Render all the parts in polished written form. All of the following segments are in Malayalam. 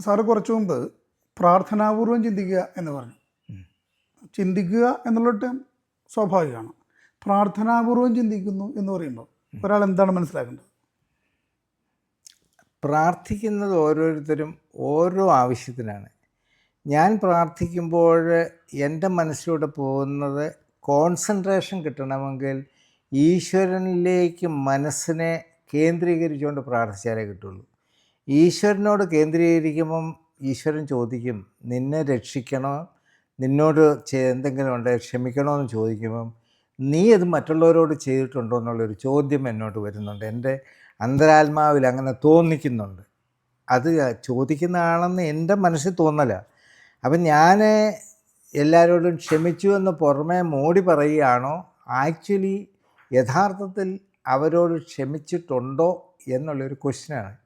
സാറ് കുറച്ചു മുമ്പ് പ്രാർത്ഥനാപൂർവം ചിന്തിക്കുക എന്ന് പറഞ്ഞു. ചിന്തിക്കുക എന്നുള്ള ടേം സ്വാഭാവികമാണ്. പ്രാർത്ഥനാപൂർവം ചിന്തിക്കുന്നു എന്ന് പറയുമ്പോൾ ഒരാൾ എന്താണ് മനസ്സിലാക്കേണ്ടത്? പ്രാർത്ഥിക്കുന്നത് ഓരോരുത്തരും ഓരോ ആവശ്യത്തിനാണ്. ഞാൻ പ്രാർത്ഥിക്കുമ്പോൾ എൻ്റെ മനസ്സിലൂടെ പോകുന്നത് കോൺസെൻട്രേഷൻ കിട്ടണമെങ്കിൽ ഈശ്വരനിലേക്ക് മനസ്സിനെ കേന്ദ്രീകരിച്ചുകൊണ്ട് പ്രാർത്ഥിച്ചാലേ കിട്ടുള്ളൂ. ഈശ്വരനോട് കേന്ദ്രീകരിക്കുമ്പം ഈശ്വരൻ ചോദിക്കും, നിന്നെ രക്ഷിക്കണോ, നിന്നോട് എന്തെങ്കിലും ഉണ്ടെങ്കിൽ ക്ഷമിക്കണോ എന്ന് ചോദിക്കുമ്പം നീ അത് മറ്റുള്ളവരോട് ചെയ്തിട്ടുണ്ടോ എന്നുള്ളൊരു ചോദ്യം എന്നോട് വരുന്നുണ്ട്. എൻ്റെ അന്തരാത്മാവിൽ അങ്ങനെ തോന്നിക്കുന്നുണ്ട്. അത് ചോദിക്കുന്നതാണെന്ന് എൻ്റെ മനസ്സിൽ തോന്നല. അപ്പം ഞാൻ എല്ലാവരോടും ക്ഷമിച്ചു എന്ന് പുറമേ മോടി പറയുകയാണോ, ആക്ച്വലി യഥാർത്ഥത്തിൽ അവരോട് ക്ഷമിച്ചിട്ടുണ്ടോ എന്നുള്ളൊരു ക്വസ്റ്റ്യനാണ്.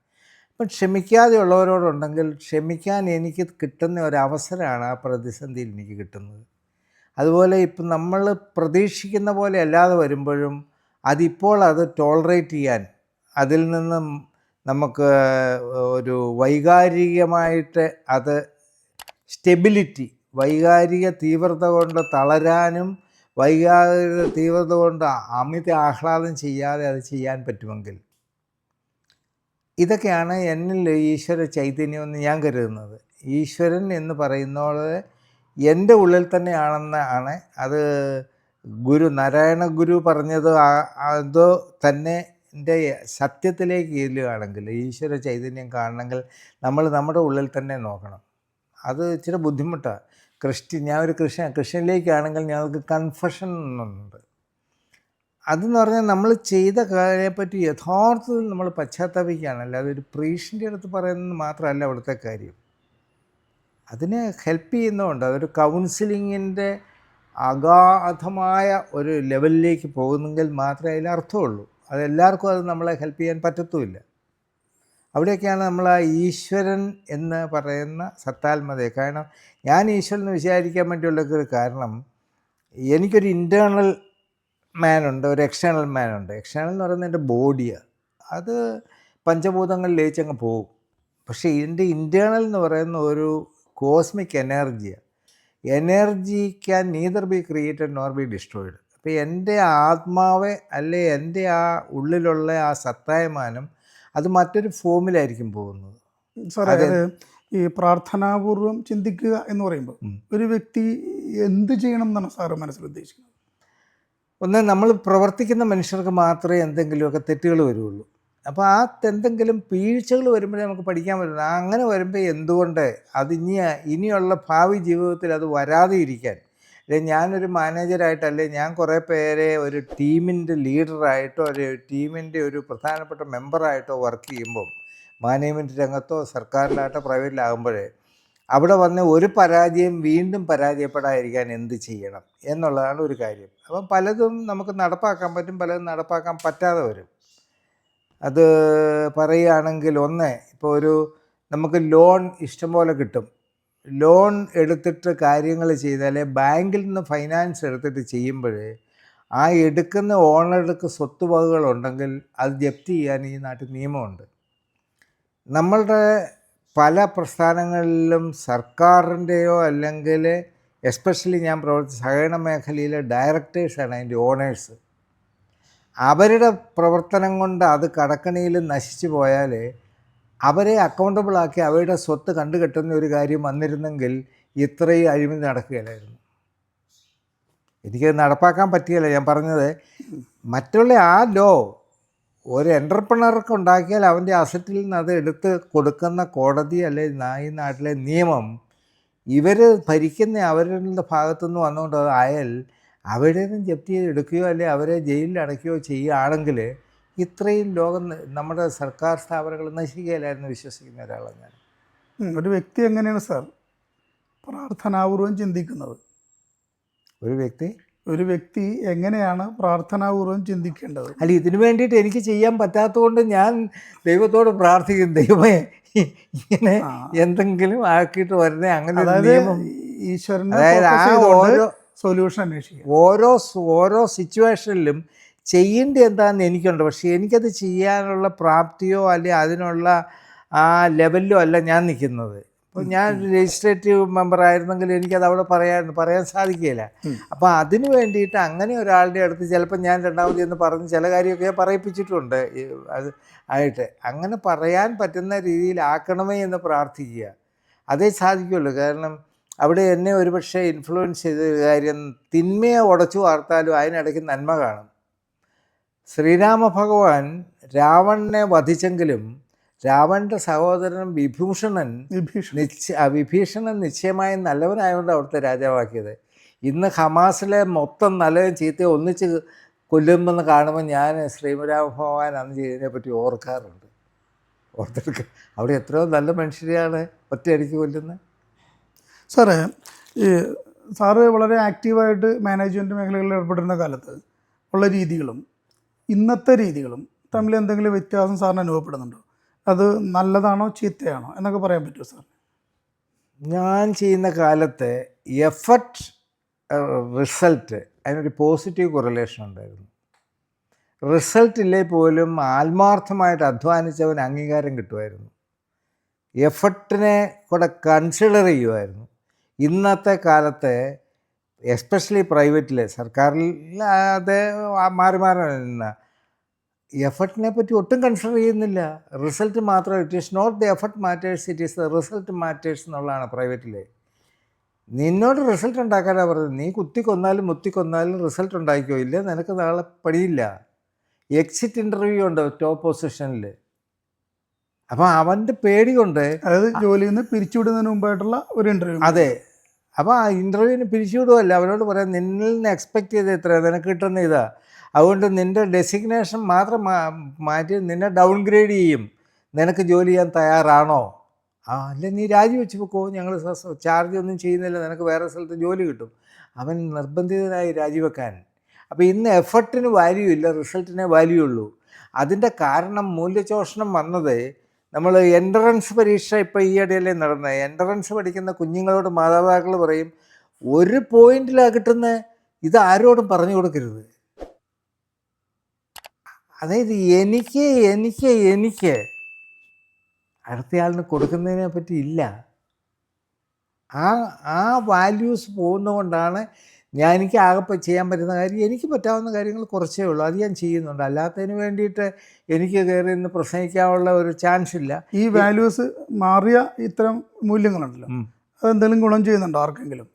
അപ്പം ക്ഷമിക്കാതെ ഉള്ളവരോടുണ്ടെങ്കിൽ ക്ഷമിക്കാൻ എനിക്ക് കിട്ടുന്ന ഒരവസരമാണ് ആ പ്രതിസന്ധിയിൽ എനിക്ക് കിട്ടുന്നത്. അതുപോലെ ഇപ്പം നമ്മൾ പ്രതീക്ഷിക്കുന്ന പോലെ അല്ലാതെ വരുമ്പോഴും അതിപ്പോൾ അത് ടോളറേറ്റ് ചെയ്യാൻ, അതിൽ നിന്നും നമുക്ക് ഒരു വൈകാരികമായിട്ട് അത് സ്റ്റെബിലിറ്റി, വൈകാരിക തീവ്രത കൊണ്ട് തളരാനും വൈകാരിക തീവ്രത കൊണ്ട് അമിത ആഹ്ലാദം ചെയ്യാതെ അത് ചെയ്യാൻ പറ്റുമെങ്കിൽ, ഇതൊക്കെയാണ് എന്നിൽ ഈശ്വര ചൈതന്യമെന്ന് ഞാൻ കരുതുന്നത്. ഈശ്വരൻ എന്ന് പറയുന്നത് എൻ്റെ ഉള്ളിൽ തന്നെയാണെന്നാണ്. അത് നാരായണ ഗുരു പറഞ്ഞത് അതോ തന്നെ എൻ്റെ സത്യത്തിലേക്ക് ചെല്ലുകയാണെങ്കിൽ, ഈശ്വര ചൈതന്യം കാണണമെങ്കിൽ നമ്മൾ നമ്മുടെ ഉള്ളിൽ തന്നെ നോക്കണം. അത് ഇച്ചിരി ബുദ്ധിമുട്ടാണ്. ഞാൻ ഒരു ക്രിസ്ത്യനിലേക്കാണെങ്കിൽ ഞങ്ങൾക്ക് കൺഫഷൻ എന്നുണ്ട്. അതെന്ന് പറഞ്ഞാൽ നമ്മൾ ചെയ്ത കാര്യത്തെപ്പറ്റി യഥാർത്ഥത്തിൽ നമ്മൾ പശ്ചാത്തപിക്കുകയാണ്. അല്ലാതെ ഒരു പ്രീഷിൻ്റെ അടുത്ത് പറയുന്നത് മാത്രമല്ല അവിടുത്തെ കാര്യം. അതിനെ ഹെൽപ്പ് ചെയ്യുന്നതുകൊണ്ട് അതൊരു കൗൺസിലിങ്ങിൻ്റെ അഗാധമായ ഒരു ലെവലിലേക്ക് പോകുന്നെങ്കിൽ മാത്രമേ അതിൽ അർത്ഥമുള്ളൂ. അതെല്ലാവർക്കും അത് നമ്മളെ ഹെൽപ്പ് ചെയ്യാൻ പറ്റത്തുമില്ല. അവിടെയൊക്കെയാണ് നമ്മൾ ആ ഈശ്വരൻ എന്ന് പറയുന്ന സത്താത്മതയെ. കാരണം ഞാൻ ഈശ്വരൻ എന്ന് വിചാരിക്കാൻ വേണ്ടിയുള്ളൊരു കാരണം, എനിക്കൊരു ഇൻറ്റേർണൽ മാനുണ്ട്, ഒരു എക്സ്റ്റേണൽ മാനുണ്ട്. എക്സ്റ്റേണൽ എന്ന് പറയുന്നത് എൻ്റെ ബോഡിയാണ്. അത് പഞ്ചഭൂതങ്ങളിൽ ലയിച്ചങ്ങ് പോകും. പക്ഷേ ഇതിൻ്റെ ഇൻറ്റേർണൽ എന്ന് പറയുന്ന ഒരു കോസ്മിക് എനർജിയാണ്. Energy can neither be created nor B destroyed. അപ്പോൾ എൻ്റെ ആത്മാവ് അല്ലെ എൻ്റെ ആ ഉള്ളിലുള്ള ആ സത്തായമാനം അത് മറ്റൊരു ഫോമിലായിരിക്കും പോകുന്നത്. സാറേ, അത് ഈ പ്രാർത്ഥനാപൂർവം ചിന്തിക്കുക എന്ന് പറയുമ്പോൾ ഒരു വ്യക്തി എന്ത് ചെയ്യണം എന്നാണ് സാറ് മനസ്സിൽ ഉദ്ദേശിക്കുന്നത്? ഒന്ന്, നമ്മൾ പ്രവർത്തിക്കുന്ന മനുഷ്യർക്ക് മാത്രമേ എന്തെങ്കിലുമൊക്കെ തെറ്റുകൾ വരുള്ളൂ. അപ്പോൾ ആ എന്തെങ്കിലും വീഴ്ചകൾ വരുമ്പോഴേ നമുക്ക് പഠിക്കാൻ പറ്റുള്ളൂ. അങ്ങനെ വരുമ്പോൾ എന്തുകൊണ്ട് അത് ഇനിയുള്ള ഭാവി ജീവിതത്തിൽ അത് വരാതെ ഇരിക്കാൻ, അല്ലെങ്കിൽ ഞാനൊരു മാനേജറായിട്ട്, അല്ലെങ്കിൽ ഞാൻ കുറേ പേരെ ഒരു ടീമിൻ്റെ ലീഡറായിട്ടോ അല്ലെങ്കിൽ ടീമിൻ്റെ ഒരു പ്രധാനപ്പെട്ട മെമ്പറായിട്ടോ വർക്ക് ചെയ്യുമ്പം, മാനേജ്മെൻറ്റ് രംഗത്തോ സർക്കാരിലായിട്ടോ പ്രൈവറ്റിലാകുമ്പോഴേ അവിടെ വന്ന് ഒരു പരാജയം വീണ്ടും പരാജയപ്പെടാതിരിക്കാൻ എന്ത് ചെയ്യണം എന്നുള്ളതാണ് ഒരു കാര്യം. അപ്പം പലതും നമുക്ക് നടപ്പാക്കാൻ പറ്റും, പലതും നടപ്പാക്കാൻ പറ്റാതെ വരും. അത് പറയുകയാണെങ്കിൽ, ഇപ്പോൾ നമുക്ക് ലോൺ ഇഷ്ടംപോലെ കിട്ടും. ലോൺ എടുത്തിട്ട് കാര്യങ്ങൾ ചെയ്താൽ, ബാങ്കിൽ നിന്ന് ഫൈനാൻസ് എടുത്തിട്ട് ചെയ്യുമ്പോൾ ആ എടുക്കുന്ന ഓണർക്ക് സ്വത്തുവകകളുണ്ടെങ്കിൽ അത് ജപ്തി ചെയ്യാൻ ഈ നാട്ടിൽ നിയമമുണ്ട്. നമ്മളുടെ പല പ്രസ്ഥാനങ്ങളിലും സർക്കാരിൻ്റെയോ അല്ലെങ്കിൽ എസ്പെഷ്യലി ഞാൻ പ്രവർത്തിച്ച സഹകരണ മേഖലയിലെ ഡയറക്ടേഴ്സാണ് അതിൻ്റെ ഓണേഴ്സ്. അവരുടെ പ്രവർത്തനം കൊണ്ട് അത് കടക്കണിയിൽ നശിച്ചു പോയാൽ അവരെ അക്കൗണ്ടബിളാക്കി അവരുടെ സ്വത്ത് കണ്ടുകെട്ടുന്ന ഒരു കാര്യം വന്നിരുന്നെങ്കിൽ ഇത്രയും അഴിമതി നടക്കുകയില്ലായിരുന്നു. എനിക്കത് നടപ്പാക്കാൻ പറ്റിയല്ല. ഞാൻ പറഞ്ഞത്, മറ്റുള്ള ആ ലോ ഒരു എൻ്റർപ്രണർക്ക് ഉണ്ടാക്കിയാൽ അവൻ്റെ അസറ്റിൽ നിന്ന് അത് എടുത്ത് കൊടുക്കുന്ന കോടതി അല്ലെ ഈ നാട്ടിലെ നിയമം ഇവർ ഭരിക്കുന്ന അവരുടെ ഭാഗത്തുനിന്ന് വന്നുകൊണ്ട് ആയാൽ അവരുടെ നിന്ന് ജപ്തി ചെയ്ത് എടുക്കുകയോ അല്ലെ അവരെ ജയിലിൽ അടയ്ക്കുകയോ ചെയ്യുകയാണെങ്കിൽ ഇത്രയും ലോകം നമ്മുടെ സർക്കാർ സ്ഥാപനങ്ങൾ നശിക്കുകയില്ലായിരുന്നു വിശ്വസിക്കുന്ന ഒരാളാണ് ഞാൻ. ഒരു വ്യക്തി എങ്ങനെയാണ് സാർ പ്രാർത്ഥനാപൂർവം ചിന്തിക്കുന്നത്? ഒരു വ്യക്തി എങ്ങനെയാണ് പ്രാർത്ഥനാപൂർവം ചിന്തിക്കേണ്ടത്? അല്ല, ഇതിനു വേണ്ടിയിട്ട് എനിക്ക് ചെയ്യാൻ പറ്റാത്തതുകൊണ്ട് ഞാൻ ദൈവത്തോട് പ്രാർത്ഥിക്കും, ദൈവമേ ഇങ്ങനെ എന്തെങ്കിലും ആക്കിയിട്ട് വരുന്നേ, അങ്ങനെ ഈശ്വരനെ ഓരോ സൊല്യൂഷൻ അന്വേഷിക്കുക. ഓരോ സിറ്റുവേഷനിലും ചെയ്യേണ്ടത് എന്താണെന്ന് എനിക്കുണ്ട്. പക്ഷേ എനിക്കത് ചെയ്യാനുള്ള പ്രാപ്തിയോ അല്ലെങ്കിൽ അതിനുള്ള ആ ലെവലിലോ അല്ല ഞാൻ നിൽക്കുന്നത്. അപ്പോൾ ഞാൻ ലെജിസ്ലേറ്റീവ് മെമ്പർ ആയിരുന്നെങ്കിൽ എനിക്കത് അവിടെ പറയാൻ സാധിക്കുകയില്ല. അപ്പോൾ അതിന് വേണ്ടിയിട്ട് അങ്ങനെ ഒരാളുടെ അടുത്ത് ചിലപ്പോൾ ഞാൻ രണ്ടാമത് എന്ന് പറഞ്ഞ് ചില കാര്യമൊക്കെ പറയിപ്പിച്ചിട്ടുണ്ട് അത് ആയിട്ട്. അങ്ങനെ പറയാൻ പറ്റുന്ന രീതിയിലാക്കണമേ എന്ന് പ്രാർത്ഥിക്കുക, അതേ സാധിക്കുള്ളൂ. കാരണം അവിടെ എന്നെ ഒരുപക്ഷെ ഇൻഫ്ലുവൻസ് ചെയ്ത കാര്യം, തിന്മയെ ഉടച്ചു വാർത്താലും അതിനിടയ്ക്ക് നന്മ കാണും. ശ്രീരാമ ഭഗവാൻ രാവണനെ വധിച്ചെങ്കിലും രാവണൻ്റെ സഹോദരൻ വിഭീഷണൻ നിശ്ചയമായും നല്ലവനായതുകൊണ്ട് അവിടുത്തെ രാജാവാക്കിയത്. ഇന്ന് ഹമാസിലെ മൊത്തം നല്ലതും ചീത്തയും ഒന്നിച്ച് കൊല്ലുമെന്ന് കാണുമ്പോൾ ഞാൻ ശ്രീരാമ ഭഗവാൻ അന്ന് ചെയ്തതിനെപ്പറ്റി ഓർക്കാറുണ്ട്. ഓർത്തെടുക്കുക, അവിടെ എത്രയോ നല്ല മനുഷ്യരെയാണ് ഒറ്റയടിക്ക് കൊല്ലുന്നത്. സാറേ, ഈ സാറ് വളരെ ആക്റ്റീവായിട്ട് മാനേജ്മെൻറ്റ് മേഖലകളിൽ ഏർപ്പെടുന്ന കാലത്ത് ഉള്ള രീതികളും ഇന്നത്തെ രീതികളും തമ്മിൽ എന്തെങ്കിലും വ്യത്യാസം സാറിന് അനുഭവപ്പെടുന്നുണ്ടോ? അത് നല്ലതാണോ ചീത്തയാണോ എന്നൊക്കെ പറയാൻ പറ്റുമോ സാർ? ഞാൻ ചെയ്യുന്ന കാലത്ത് എഫർട്ട് റിസൾട്ട് അതിനൊരു പോസിറ്റീവ് കൊറിലേഷൻ ഉണ്ടായിരുന്നു. റിസൾട്ട് ഇല്ലേ പോലും ആത്മാർത്ഥമായിട്ട് അധ്വാനിച്ചവൻ അംഗീകാരം കിട്ടുമായിരുന്നു. എഫർട്ടിനെ കൂടെ കൺസിഡർ ചെയ്യുമായിരുന്നു. ഇന്നത്തെ കാലത്ത് എസ്പെഷ്യലി പ്രൈവറ്റിൽ, സർക്കാരിൽ അത് മാറി നിന്ന എഫർട്ടിനെ പറ്റി ഒട്ടും കൺസിഡർ ചെയ്യുന്നില്ല. റിസൾട്ട് മാത്രം, it is not the effort matters, it is the result matters എന്നുള്ളതാണ് പ്രൈവറ്റിൽ. നിന്നോട് റിസൾട്ട് ഉണ്ടാക്കാനാണ് പറയുന്നത്. നീ കുത്തിക്കൊന്നാലും മുത്തിക്കൊന്നാലും റിസൾട്ട് ഉണ്ടാക്കിയോ, ഇല്ലേ നിനക്ക് നാളെ പണിയില്ല. എക്സിറ്റ് ഇൻ്റർവ്യൂ ഉണ്ട് ടോപ്പ് പൊസിഷനിൽ. അപ്പോൾ അവൻ്റെ പേടി കൊണ്ട്, അതായത് ജോലിയിൽ നിന്ന് പിരിച്ചുവിടുന്നതിന് മുമ്പായിട്ടുള്ള ഒരു ഇൻ്റർവ്യൂ. അതെ. അപ്പോൾ ആ ഇൻ്റർവ്യൂവിന് പിരിച്ചുവിടുമല്ല, അവനോട് പറയാം നിന്നിൽ നിന്ന് എക്സ്പെക്റ്റ് ചെയ്ത് എത്ര നിനക്ക് കിട്ടുന്ന ഇതാ, അതുകൊണ്ട് നിൻ്റെ ഡെസിഗ്നേഷൻ മാത്രം മാറ്റി നിന്നെ ഡൗൺഗ്രേഡ് ചെയ്യും. നിനക്ക് ജോലി ചെയ്യാൻ തയ്യാറാണോ? അല്ലെ നീ രാജിവെച്ച് വെക്കോ, ഞങ്ങൾ ചാർജ് ഒന്നും ചെയ്യുന്നില്ല, നിനക്ക് വേറെ സ്ഥലത്ത് ജോലി കിട്ടും. അവൻ നിർബന്ധിതനായി രാജിവെക്കാൻ. അപ്പോൾ ഇന്ന് എഫർട്ടിന് വാല്യൂ ഇല്ല, റിസൾട്ടിനെ വാല്യൂ ഉള്ളൂ. അതിൻ്റെ കാരണം മൂല്യചോഷണം വന്നത്, നമ്മൾ എൻട്രൻസ് പരീക്ഷ ഇപ്പോൾ ഈയിടെയല്ലേ നടന്നത്, എൻട്രൻസ് പഠിക്കുന്ന കുഞ്ഞുങ്ങളോട് മാതാപിതാക്കൾ പറയും, ഒരു പോയിന്റിലാണ് കിട്ടുന്നത്, ഇത് ആരോടും പറഞ്ഞു കൊടുക്കരുത്. അതായത് എനിക്ക് എനിക്ക് എനിക്ക് അടുത്തയാളിന് കൊടുക്കുന്നതിനെ പറ്റി ഇല്ല. ആ വാല്യൂസ് പോകുന്നതുകൊണ്ടാണ് എനിക്ക് ആകെ ചെയ്യാൻ പറ്റുന്ന കാര്യം, എനിക്ക് പറ്റാവുന്ന കാര്യങ്ങൾ കുറച്ചേ ഉള്ളൂ, അത് ഞാൻ ചെയ്യുന്നുണ്ട്. അല്ലാത്തതിന് വേണ്ടിയിട്ട് എനിക്ക് കയറി ഇന്ന് പ്രസംഗിക്കാനുള്ള ഒരു ചാൻസ് ഇല്ല. ഈ വാല്യൂസ് മാറിയ ഇത്തരം മൂല്യങ്ങളുണ്ടല്ലോ, അതെന്തെങ്കിലും ഗുണം ചെയ്യുന്നുണ്ടോ ആർക്കെങ്കിലും?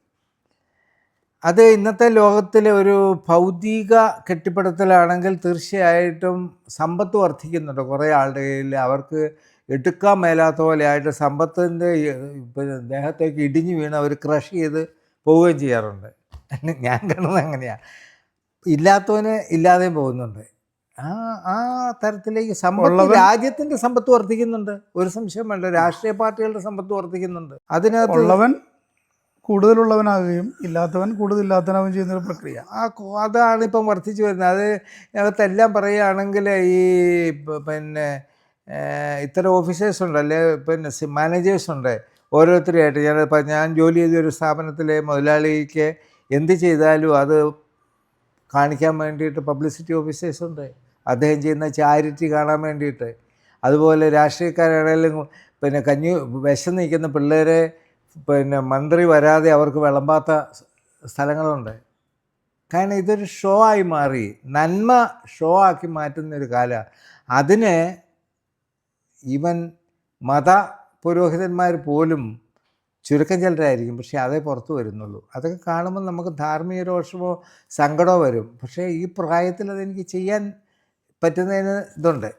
അത് ഇന്നത്തെ ലോകത്തിലെ ഒരു ഭൗതിക കെട്ടിപ്പടുത്തലാണെങ്കിൽ തീർച്ചയായിട്ടും സമ്പത്ത് വർദ്ധിക്കുന്നുണ്ട് കുറേ ആളുടെ കയ്യിൽ. അവർക്ക് എടുക്കാൻ മേലാത്ത പോലെ ആയിട്ട് സമ്പത്തിൻ്റെ ദേഹത്തേക്ക് ഇടിഞ്ഞു വീണ് അവർ ക്രഷ് ചെയ്ത് പോവുകയും ചെയ്യാറുണ്ട്. ഞാൻ കാണുന്നത് അങ്ങനെയാണ്. ഇല്ലാത്തവന് ഇല്ലാതെയും പോകുന്നുണ്ട്. ആ തരത്തിലേക്ക് സമ്പത്ത്, രാജ്യത്തിൻ്റെ സമ്പത്ത് വർദ്ധിക്കുന്നുണ്ട്, ഒരു സംശയം വേണ്ട. രാഷ്ട്രീയ പാർട്ടികളുടെ സമ്പത്ത് വർദ്ധിക്കുന്നുണ്ട്. അതിനകത്ത് ഉള്ളവൻ കൂടുതലുള്ളവനാകുകയും ഇല്ലാത്തവൻ കൂടുതലില്ലാത്തവനാവുകയും ചെയ്യുന്നൊരു പ്രക്രിയ, അതാണ് ഇപ്പം വർദ്ധിച്ചു വരുന്നത്. അത് അകത്തെല്ലാം പറയുകയാണെങ്കിൽ ഈ പിന്നെ ഇത്തരം ഓഫീസേഴ്സ് ഉണ്ട്, അല്ലെ പിന്നെ മാനേജേഴ്സുണ്ട്, ഓരോരുത്തരെയായിട്ട്. ഞാൻ ജോലി ചെയ്ത ഒരു സ്ഥാപനത്തിലെ മുതലാളിക്ക് എന്ത് ചെയ്താലും അത് കാണിക്കാൻ വേണ്ടിയിട്ട് പബ്ലിസിറ്റി ഓഫീസേഴ്സുണ്ട്, അദ്ദേഹം ചെയ്യുന്ന ചാരിറ്റി കാണാൻ വേണ്ടിയിട്ട്. അതുപോലെ രാഷ്ട്രീയക്കാരാണെങ്കിലും പിന്നെ വിശന്ന് നിൽക്കുന്ന പിള്ളേരെ പിന്നെ മന്ത്രി വരാതെ അവർക്ക് വിളമ്പാത്ത സ്ഥലങ്ങളുണ്ട്. കാരണം ഇതൊരു ഷോ ആയി മാറി, നന്മ ഷോ ആക്കി മാറ്റുന്നൊരു കാലമാണ്. അതിന് ഈവൻ മത പുരോഹിതന്മാർ പോലും ചുരുക്കം ചിലരായിരിക്കും, പക്ഷേ അതേ പുറത്തു വരുന്നുള്ളൂ. അതൊക്കെ കാണുമ്പോൾ നമുക്ക് ധാർമ്മിക രോഷമോ സങ്കടമോ വരും. പക്ഷേ ഈ പ്രായത്തിൽ അതെനിക്ക് ചെയ്യാൻ പറ്റുന്നതിന് ഇതുണ്ട്.